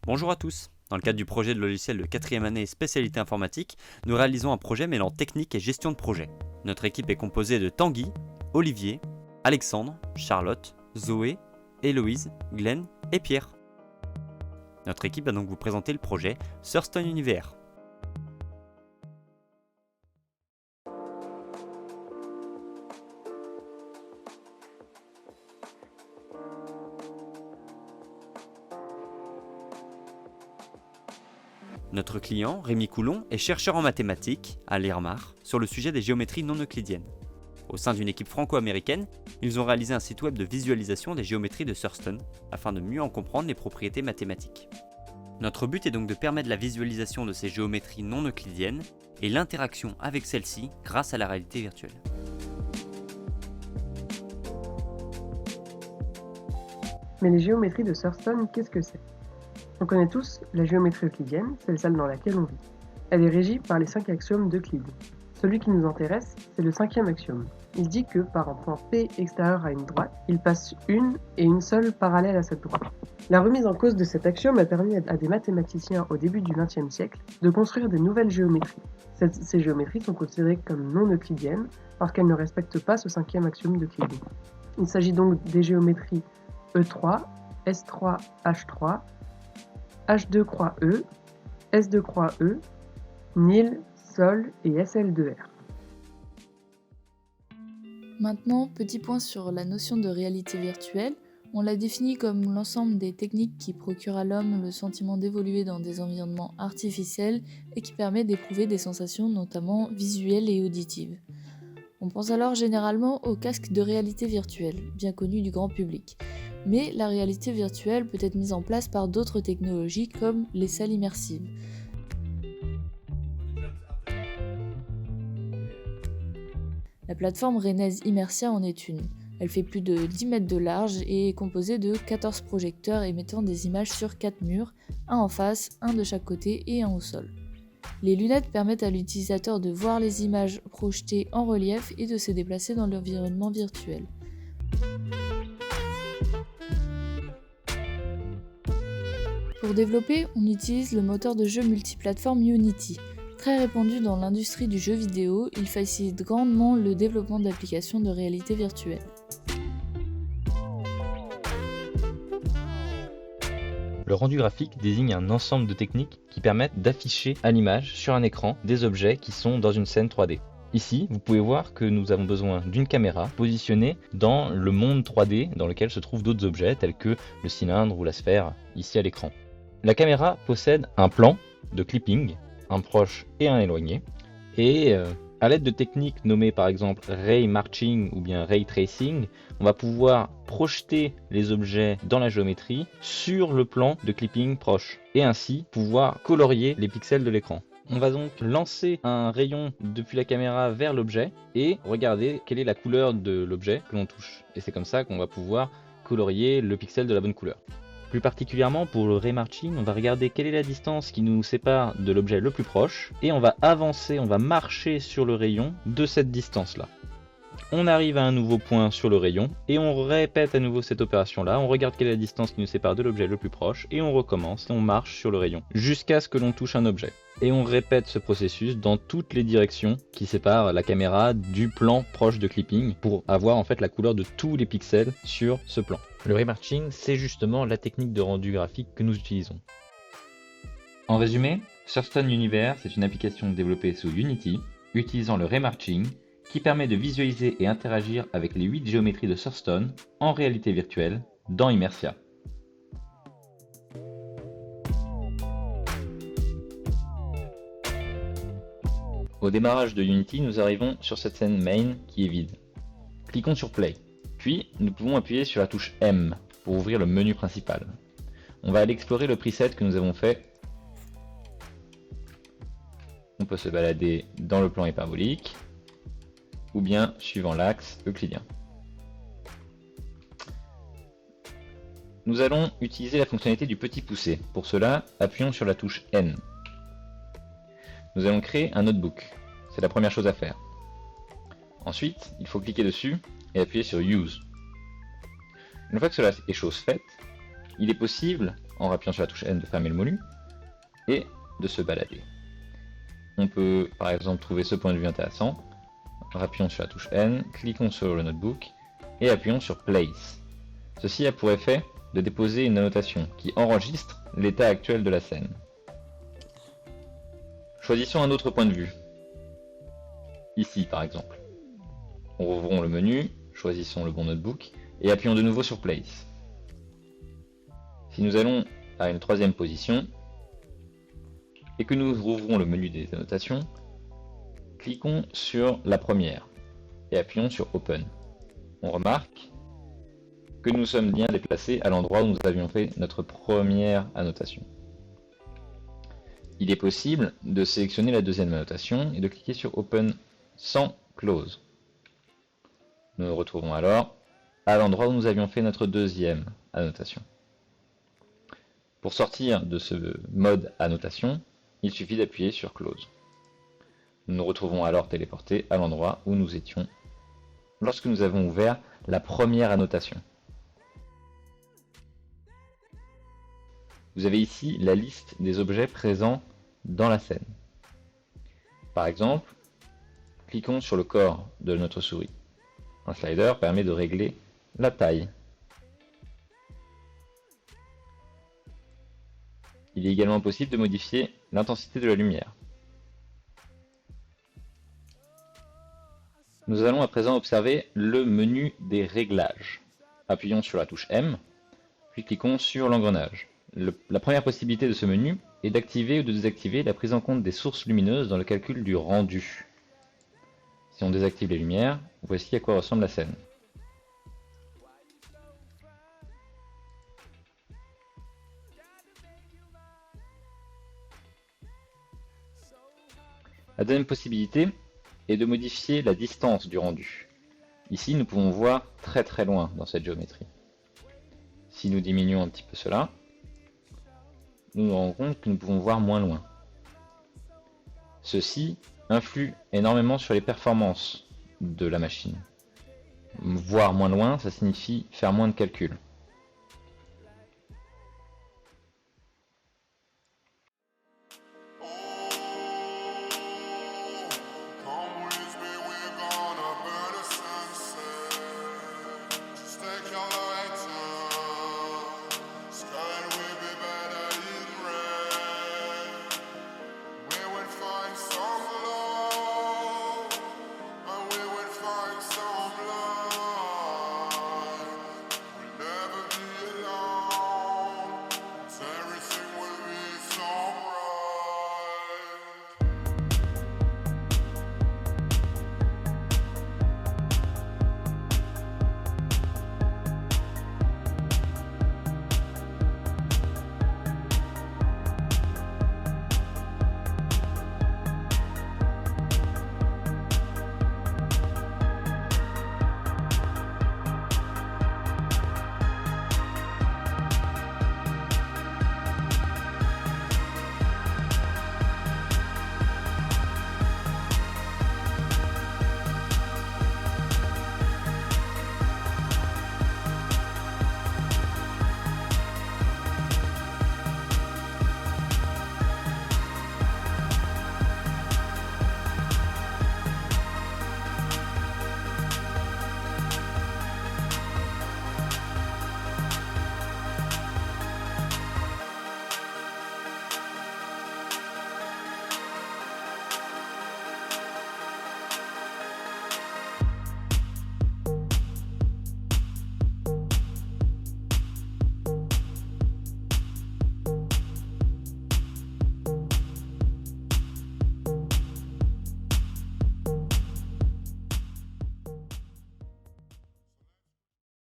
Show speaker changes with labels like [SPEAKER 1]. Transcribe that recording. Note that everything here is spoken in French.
[SPEAKER 1] Bonjour à tous. Dans le cadre du projet de logiciel de 4e année spécialité informatique, nous réalisons un projet mêlant technique et gestion de projet. Notre équipe est composée de Tanguy, Olivier, Alexandre, Charlotte, Zoé, Héloïse, Glenn et Pierre. Notre équipe va donc vous présenter le projet Thurston Univers. Notre client, Rémi Coulon, est chercheur en mathématiques à l'IRMAR sur le sujet des géométries non euclidiennes. Au sein d'une équipe franco-américaine, ils ont réalisé un site web de visualisation des géométries de Thurston afin de mieux en comprendre les propriétés mathématiques. Notre but est donc de permettre la visualisation de ces géométries non euclidiennes et l'interaction avec celles-ci grâce à la réalité virtuelle.
[SPEAKER 2] Mais les géométries de Thurston, qu'est-ce que c'est ? On connaît tous la géométrie euclidienne, c'est celle dans laquelle on vit. Elle est régie par les 5 axiomes d'Euclide. Celui qui nous intéresse, c'est le 5e axiome. Il dit que par un point P extérieur à une droite, il passe une et une seule parallèle à cette droite. La remise en cause de cet axiome a permis à des mathématiciens au début du XXe siècle de construire des nouvelles géométries. Ces géométries sont considérées comme non euclidiennes parce qu'elles ne respectent pas ce 5e axiome d'Euclide. Il s'agit donc des géométries E3, S3, H3, H2 croix E, S2 croix E, Nil, Sol et SL2R.
[SPEAKER 3] Maintenant, petit point sur la notion de réalité virtuelle. On la définit comme l'ensemble des techniques qui procurent à l'homme le sentiment d'évoluer dans des environnements artificiels et qui permet d'éprouver des sensations notamment visuelles et auditives. On pense alors généralement au casque de réalité virtuelle, bien connu du grand public. Mais la réalité virtuelle peut être mise en place par d'autres technologies comme les salles immersives. La plateforme Renez Immersia en est une. Elle fait plus de 10 mètres de large et est composée de 14 projecteurs émettant des images sur 4 murs, un en face, un de chaque côté et un au sol. Les lunettes permettent à l'utilisateur de voir les images projetées en relief et de se déplacer dans l'environnement virtuel. Pour développer, on utilise le moteur de jeu multiplateforme Unity. Très répandu dans l'industrie du jeu vidéo, il facilite grandement le développement d'applications de réalité virtuelle.
[SPEAKER 4] Le rendu graphique désigne un ensemble de techniques qui permettent d'afficher à l'image sur un écran des objets qui sont dans une scène 3D. Ici, vous pouvez voir que nous avons besoin d'une caméra positionnée dans le monde 3D dans lequel se trouvent d'autres objets tels que le cylindre ou la sphère ici à l'écran. La caméra possède un plan de clipping, un proche et un éloigné, et à l'aide de techniques nommées par exemple Ray Marching ou bien Ray Tracing, on va pouvoir projeter les objets dans la géométrie sur le plan de clipping proche, et ainsi pouvoir colorier les pixels de l'écran. On va donc lancer un rayon depuis la caméra vers l'objet et regarder quelle est la couleur de l'objet que l'on touche. Et c'est comme ça qu'on va pouvoir colorier le pixel de la bonne couleur. Plus particulièrement pour le ray marching, on va regarder quelle est la distance qui nous sépare de l'objet le plus proche et on va avancer, on va marcher sur le rayon de cette distance-là. On arrive à un nouveau point sur le rayon et on répète à nouveau cette opération-là, on regarde quelle est la distance qui nous sépare de l'objet le plus proche et on recommence, on marche sur le rayon jusqu'à ce que l'on touche un objet. Et on répète ce processus dans toutes les directions qui séparent la caméra du plan proche de clipping pour avoir en fait la couleur de tous les pixels sur ce plan. Le ray marching, c'est justement la technique de rendu graphique que nous utilisons. En résumé, Thurston Univers, c'est une application développée sous Unity, utilisant le ray marching, qui permet de visualiser et interagir avec les 8 géométries de Thurston en réalité virtuelle dans Immersia. Au démarrage de Unity, nous arrivons sur cette scène main qui est vide. Cliquons sur Play. Puis, nous pouvons appuyer sur la touche M pour ouvrir le menu principal. On va aller explorer le preset que nous avons fait. On peut se balader dans le plan hyperbolique ou bien suivant l'axe euclidien. Nous allons utiliser la fonctionnalité du petit poucet. Pour cela, appuyons sur la touche N. Nous allons créer un notebook. C'est la première chose à faire. Ensuite, il faut cliquer dessus et appuyer sur Use. Une fois que cela est chose faite, il est possible en appuyant sur la touche N de fermer le menu et de se balader. On peut par exemple trouver ce point de vue intéressant. Appuyons sur la touche N, cliquons sur le notebook et appuyons sur Place. Ceci a pour effet de déposer une annotation qui enregistre l'état actuel de la scène. Choisissons un autre point de vue. Ici par exemple. Rouvrons le menu, choisissons le bon notebook et appuyons de nouveau sur Place. Si nous allons à une troisième position et que nous rouvrons le menu des annotations, cliquons sur la première et appuyons sur Open. On remarque que nous sommes bien déplacés à l'endroit où nous avions fait notre première annotation. Il est possible de sélectionner la deuxième annotation et de cliquer sur Open sans Close. Nous nous retrouvons alors à l'endroit où nous avions fait notre deuxième annotation. Pour sortir de ce mode annotation, il suffit d'appuyer sur Close. Nous nous retrouvons alors téléportés à l'endroit où nous étions lorsque nous avons ouvert la première annotation. Vous avez ici la liste des objets présents dans la scène. Par exemple, cliquons sur le corps de notre souris. Un slider permet de régler la taille. Il est également possible de modifier l'intensité de la lumière. Nous allons à présent observer le menu des réglages. Appuyons sur la touche M, puis cliquons sur l'engrenage. La première possibilité de ce menu est d'activer ou de désactiver la prise en compte des sources lumineuses dans le calcul du rendu. Si on désactive les lumières, voici à quoi ressemble la scène. La deuxième possibilité est de modifier la distance du rendu. Ici, nous pouvons voir très loin dans cette géométrie. Si nous diminuons un petit peu cela, nous nous rendons compte que nous pouvons voir moins loin. Ceci influe énormément sur les performances de la machine. Voir moins loin, ça signifie faire moins de calculs.